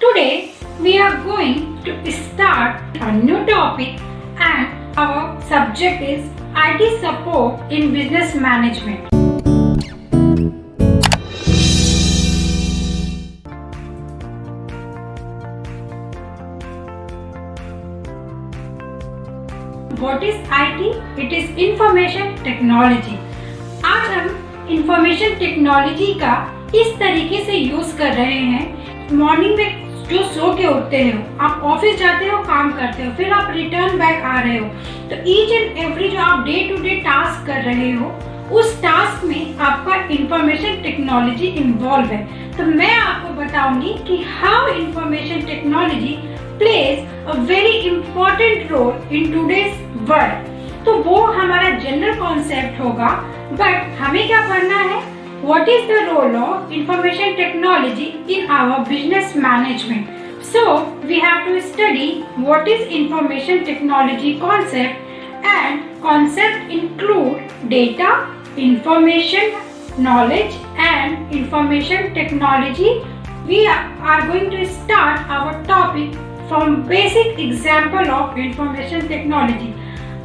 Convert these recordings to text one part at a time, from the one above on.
Today we are going to start a new topic and our subject is IT support in business management. What is IT? It is information technology. आज हम information technology का इस तरीके से use कर रहे हैं। Morning में जो सो के उठते हो, आप ऑफिस जाते हो, काम करते हो, फिर आप रिटर्न बैक आ रहे हो, तो ईच एंड एवरी जो आप डे टू डे टास्क कर रहे हो, उस टास्क में आपका इंफॉर्मेशन टेक्नोलॉजी इन्वॉल्व है। तो मैं आपको बताऊंगी कि how information technology plays a very important role in today's world. तो वो हमारा जनरल कॉन्सेप्ट होगा, बट हमें क्या करना है, what is the role of information technology in our business management. So we have to study what is information technology concept, and concept include data, information, knowledge and information technology. We are going to start our topic from basic example of information technology.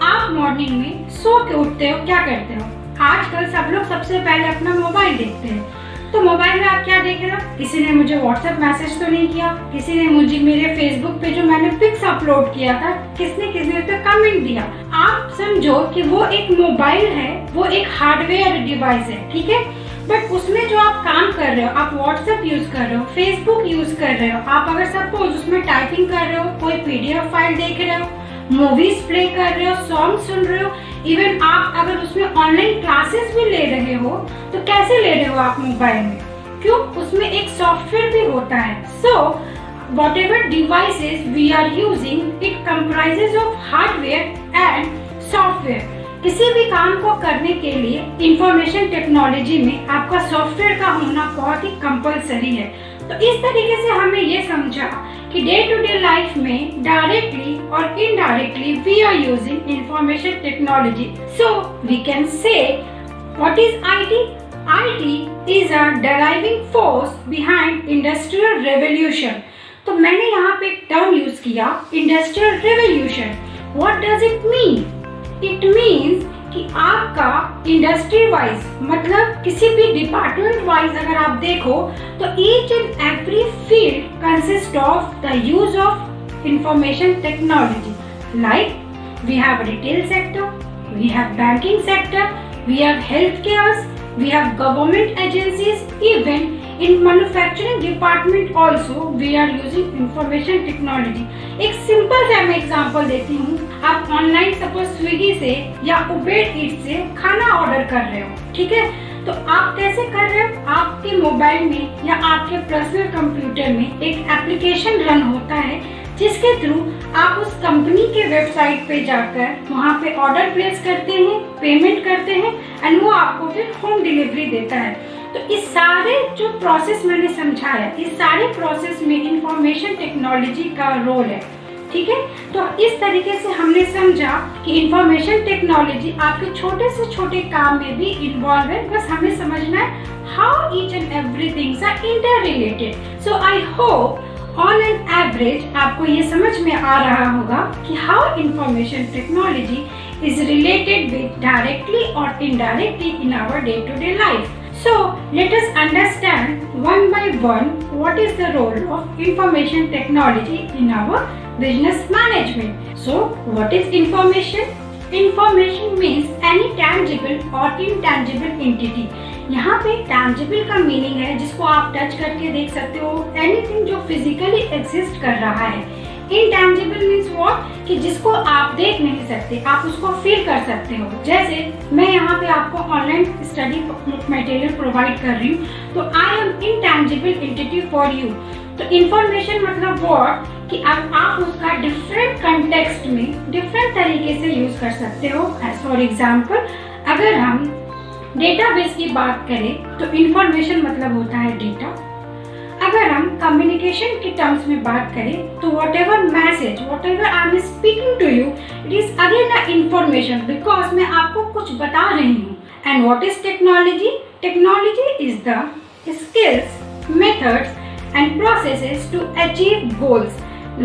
आप morning में सो के उठते हो, क्या करते हो? आजकल सब लोग सबसे पहले अपना मोबाइल देखते हैं। तो मोबाइल में आप क्या देख रहे हो? किसी ने मुझे व्हाट्सएप मैसेज तो नहीं किया, किसी ने मुझे मेरे फेसबुक पे जो मैंने पिक्स अपलोड किया था, किसने उस पे कमेंट दिया। आप समझो कि वो एक मोबाइल है, वो एक हार्डवेयर डिवाइस है, ठीक है। बट उसमें जो आप काम कर रहे हो, आप व्हाट्सएप यूज कर रहे हो, फेसबुक यूज कर रहे हो, आप अगर सपोज उसमें टाइपिंग कर रहे हो, कोई पीडीएफ फाइल देख रहे हो, मूवीज प्ले कर रहे हो, सॉन्ग सुन रहे हो, इवन आप अगर उसमें ऑनलाइन क्लासेस भी ले रहे हो, तो कैसे ले रहे हो आप मोबाइल में? क्यों? उसमें एक सॉफ्टवेयर भी होता है। सो whatever devices we are using, it comprises of hardware and software. किसी भी काम को करने के लिए इंफॉर्मेशन टेक्नोलॉजी में आपका सॉफ्टवेयर का होना बहुत ही कंपलसरी है। तो इस तरीके से हमें ये समझा कि डे टू डे लाइफ में डायरेक्टली और indirectly we are using information technology. So we can say what is IT? IT is a driving force behind industrial revolution. तो मैंने यहाँ पे एक टर्म यूज किया, industrial revolution. What does it mean? It means कि आपका industry wise, मतलब किसी भी डिपार्टमेंट वाइज अगर आप देखो, तो each and every field consist of the use of information technology. Like we have retail sector, we have banking sector, we have health care, we have government agencies, even in manufacturing department also we are using information technology. एक simple सा मैं example देती हूँ। आप online suppose Swiggy से या Uber Yeats से खाना ऑर्डर कर रहे हो, ठीक है। तो आप कैसे कर रहे हो? आपके मोबाइल में या आपके पर्सनल कंप्यूटर में एक एप्लीकेशन रन होता है, जिसके थ्रू आप उस कंपनी के वेबसाइट पे जाकर वहाँ पे ऑर्डर प्लेस करते हैं, पेमेंट करते हैं, एंड वो आपको फिर होम डिलीवरी देता है। तो इस सारे जो प्रोसेस मैंने समझाया, इस सारे प्रोसेस में इंफॉर्मेशन टेक्नोलॉजी का रोल है, ठीक है। तो इस तरीके से हमने समझा कि इंफॉर्मेशन टेक्नोलॉजी आपके छोटे से छोटे काम में भी इन्वॉल्व है, बस हमें समझना है how each and everything are interrelated. So I hope on an average आपको ये समझ में आ रहा होगा कि how information technology is related with directly और indirectly in our day to day life. So let us understand one by one what is the role of information technology in our business management. So what is information? Information means any tangible or intangible entity. यहाँ पे tangible का meaning है जिसको आप touch करके देख सकते हो, anything जो फिजिकली एग्जिस्ट कर रहा है। Intangible means what? कि जिसको आप देख नहीं सकते, आप उसको फील कर सकते हो। जैसे मैं यहाँ पे आपको ऑनलाइन स्टडी मटेरियल प्रोवाइड कर रही हूँ, तो I am intangible entity for you. तो इंफॉर्मेशन मतलब व्हाट? कि आप उसका डिफरेंट कंटेक्स्ट में डिफरेंट तरीके से यूज कर सकते हो। एज फॉर एग्जाम्पल, अगर हम डेटाबेस की बात करें तो इंफॉर्मेशन मतलब होता है डेटा। अगर हम कम्युनिकेशन के टर्म्स में बात करें तो whatever message, whatever I am speaking to you, it is again a information because मैं आपको कुछ बता रही हूँ। And what is technology? Technology is the skills, methods and processes to achieve goals.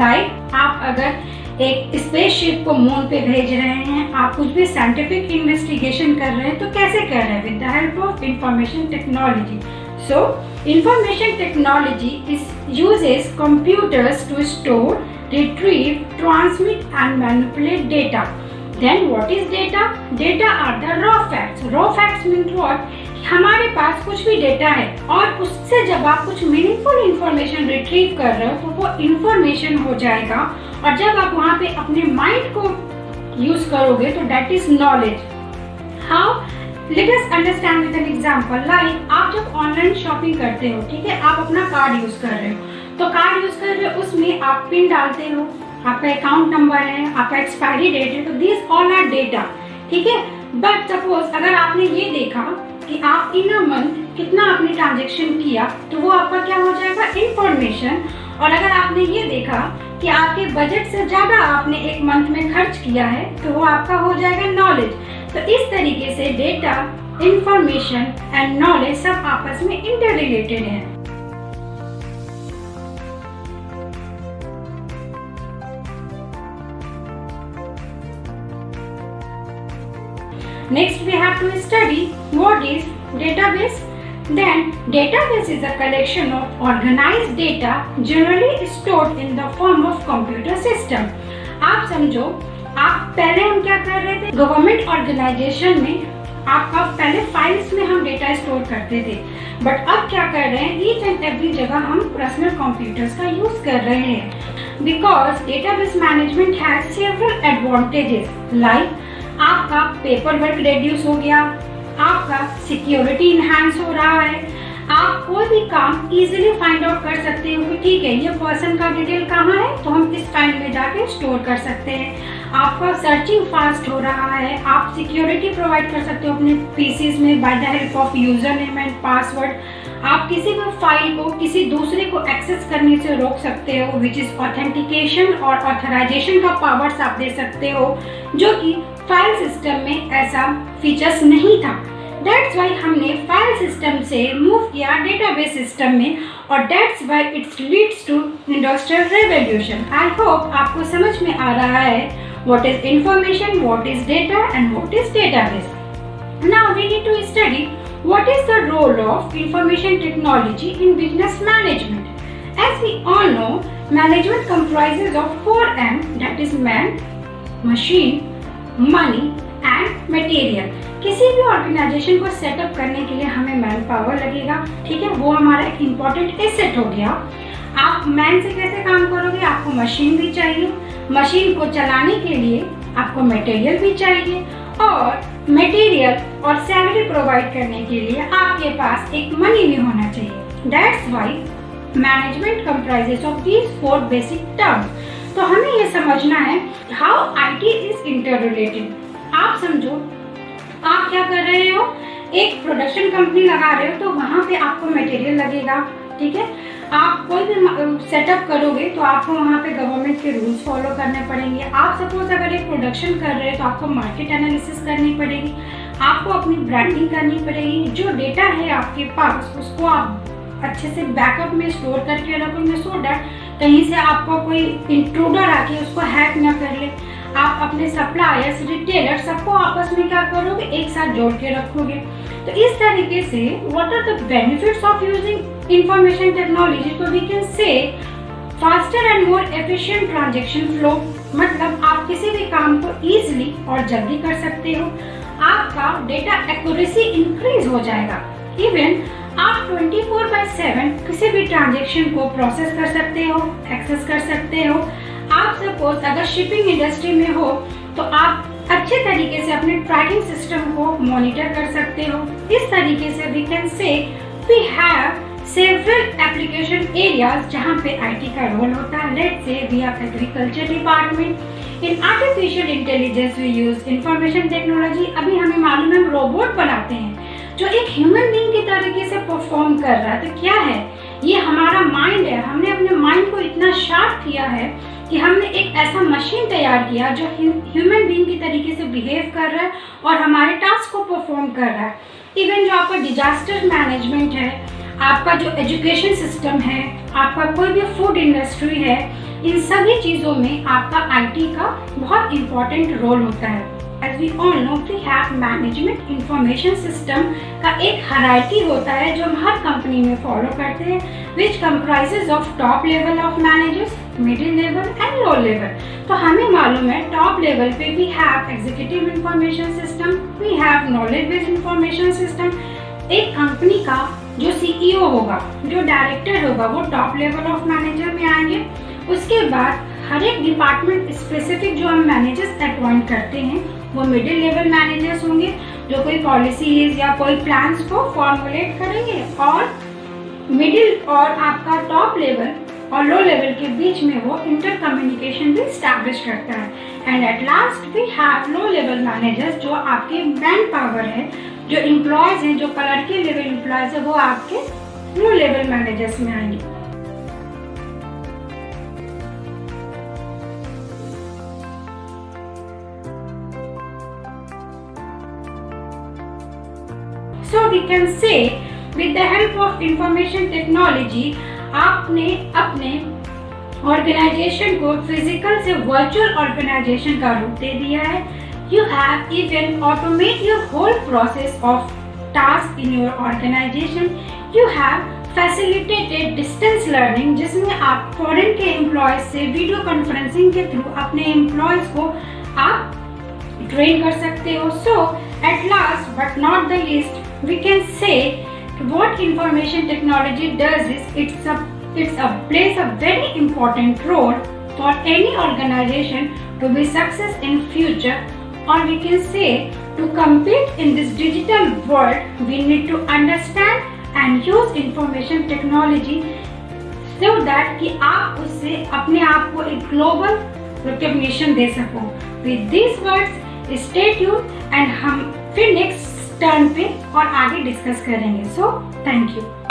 Like आप अगर एक स्पेसशिप को मून पे भेज रहे हैं, आप कुछ भी साइंटिफिक इन्वेस्टिगेशन कर रहे हैं, तो कैसे कर रहे हैं? With the help of information technology. So information technology uses computers to store, retrieve, transmit and manipulate data. Then what is data? Data are the raw facts. Raw facts means what? हमारे पास कुछ भी data है और उससे जब आप कुछ meaningful information retrieve कर रहे हो तो वो इंफॉर्मेशन हो जाएगा, और जब आप वहाँ पे अपने माइंड को यूज करोगे तो that is knowledge. How? Let us understand with an example. Like आप जब ऑनलाइन शॉपिंग करते हो, ठीक है, आप अपना कार्ड यूज कर रहे हो, तो कार्ड यूज कर रहे हो, उसमें आप पिन डालते हो, आपका अकाउंट नंबर है, आपका एक्सपायरी डेट है, तो दिस ऑल आर डेटा. ठीक है. बट सपोज अगर आपने ये देखा कि आप इन अ मंथ कितना आपने ट्रांजेक्शन किया, तो वो आपका क्या हो जाएगा? इंफॉर्मेशन. और अगर आपने ये देखा कि आपके बजट से ज्यादा आपने एक मंथ में खर्च किया है, तो वो आपका हो जाएगा नॉलेज. तो इस तरीके से डेटा, इंफॉर्मेशन एंड नॉलेज सब आपस में इंटर रिलेटेड है. Next we have to study what is database. Then database is a collection of organized data generally stored in the form of computer system. आप समझो, आप पहले हम क्या कर रहे थे? गवर्नमेंट ऑर्गेनाइजेशन में आपका पहले फाइल्स में हम डेटा स्टोर करते थे, बट अब क्या कर रहे हैं? ईच एंड एवरी जगह हम पर्सनल कंप्यूटर्स का यूज कर रहे हैं. Because database management has several advantages. Like आपका पेपर वर्क रिड्यूस हो गया, आपका सिक्योरिटी इनहैंस हो रहा है, आप कोई भी काम इजीली फाइंड आउट कर सकते हो कि ठीक है ये पर्सन का डिटेल कहाँ है, तो हम इस फाइल में जाके स्टोर कर सकते हैं. आपका सर्चिंग फास्ट हो रहा है, आप सिक्योरिटी प्रोवाइड कर सकते हो अपने पीसीज में by the help of user name and password. आप किसी भी फाइल को किसी दूसरे को एक्सेस करने से रोक सकते हो, विच इज ऑथेंटिकेशन और ऑथराइजेशन का पावर्स आप दे सकते हो, जो कि फाइल सिस्टम में ऐसा फीचर्स नहीं था. दैट्स वाई हमने फाइल सिस्टम से मूव किया डेटाबेस सिस्टम में, और that's why it's leads to industrial revolution. I hope आपको समझ में आ रहा है what is information, what is data and what is database. Now we need to study what is the role of information technology in business management. As we all know, management comprises of 4M, that is man, machine, money and material. किसी भी organisation को setup करने के लिए हमें man power लगेगा. ठीक है, वो हमारा एक इम्पोर्टेंट एसेट हो गया. आप मैन से कैसे काम करोगे? आपको मशीन भी चाहिए, मशीन को चलाने के लिए आपको मटेरियल भी चाहिए, और मटेरियल और सैलरी प्रोवाइड करने के लिए आपके पास एक मनी भी होना चाहिए. That's why management comprises of these 4 basic terms. तो हमें ये समझना है how IT is inter related. आप समझो, आप क्या कर रहे हो? एक प्रोडक्शन कंपनी लगा रहे हो, तो वहां पे आपको मटेरियल लगेगा. ठीक है, आप कोई भी सेटअप करोगे तो आपको वहाँ पे गवर्नमेंट के रूल्स फॉलो करने पड़ेंगे. आप सपोज अगर एक प्रोडक्शन कर रहे हैं तो आपको मार्केट एनालिसिस करनी पड़ेगी, आपको अपनी ब्रांडिंग करनी पड़ेगी. जो डेटा है आपके पास उसको आप अच्छे से बैकअप में स्टोर करके रखोगे, सो दैट कहीं से आपको कोई इंट्रूडर आके उसको हैक ना कर ले. आप अपने सप्लायर्स, रिटेलर सबको आपस में क्या करोगे? एक साथ जोड़ के रखोगे. तो इस तरीके से what are the benefits of using information technology? तो we can say faster and more efficient transaction flow. मतलब आप किसी भी काम को इजीली और जल्दी कर सकते हो. आपका डेटा एक्यूरेसी इंक्रीज हो जाएगा. इवन आप 24/7 किसी भी ट्रांजैक्शन को प्रोसेस कर सकते हो, एक्सेस कर सकते हो. आप सपोज अगर शिपिंग इंडस्ट्री में हो तो आप अच्छे तरीके से अपने ट्रैकिंग सिस्टम को मॉनिटर कर सकते हो. इस तरीके से we can say we have several application areas जहाँ पे आईटी का रोल होता है. Let's say we have agriculture department. In artificial intelligence we use information technology. अभी हमें मालूम है हम रोबोट बनाते हैं जो एक ह्यूमन बीइंग की तरीके से परफॉर्म कर रहा है. तो क्या है ये? हमारा माइंड है. हमने अपने माइंड को इतना शार्प किया है कि हमने एक ऐसा मशीन तैयार किया जो ह्यूमन बीइंग की तरीके से बिहेव कर रहा है और हमारे टास्क को परफॉर्म कर रहा है. इवन जो आपका डिजास्टर मैनेजमेंट है, आपका जो एजुकेशन सिस्टम है, आपका कोई भी फूड इंडस्ट्री है, इन सभी चीज़ों में आपका आईटी का बहुत इम्पोर्टेंट रोल होता है। As we all know, we have management information system का एक हायरार्की होता है जो हम हर कंपनी में फॉलो करते हैं, which comprises of top level of managers, middle level and low level। तो हमें मालूम है टॉप लेवल पे we have executive information system, we have knowledge based information system। एक कंपनी का जो सीईओ होगा, जो डायरेक्टर होगा, वो टॉप लेवल ऑफ मैनेजर में आएंगे। उसके बाद हर एक डिपार्टमेंट स्पेसिफिक जो हम मैनेजर्स अपॉइंट करते हैं वो मिडिल लेवल मैनेजर्स होंगे, जो कोई पॉलिसीज या कोई प्लान्स को फॉर्मुलेट करेंगे। और मिडिल और आपका टॉप लेवल और लो लेवल के बीच में वो इंटर कम्युनिकेशन भी स्टैब्लिश करता है। And at last we have low level managers, जो आपके मैन पावर है, जो एम्प्लॉयज हैं, जो क्लर्की लेवल एम्प्लॉयज है, वो आपके लो लेवल मैनेजर्स में आएंगे। So we can say with the help of information technology आपने अपने ऑर्गेनाइजेशन को फिजिकल से वर्चुअल ऑर्गेनाइजेशन का रूप दे दिया है। You have even automate your whole process of task in your organization. You have facilitated distance learning, जिसमें आप फॉरेन के एम्प्लॉयज से वीडियो कॉन्फ्रेंसिंग के थ्रू अपने एम्प्लॉयज को आप ट्रेन कर सकते हो। So at last but not the least, we can say what information technology does is it's plays a very important role for any organization to be success in future, or we can say to compete in this digital world we need to understand and use information technology so that कि आप उससे अपने आप को एक global recognition दे सको। With these words, stay tuned and हम फिर नेक्स्ट टर्न पे और आगे डिस्कस करेंगे। So thank you.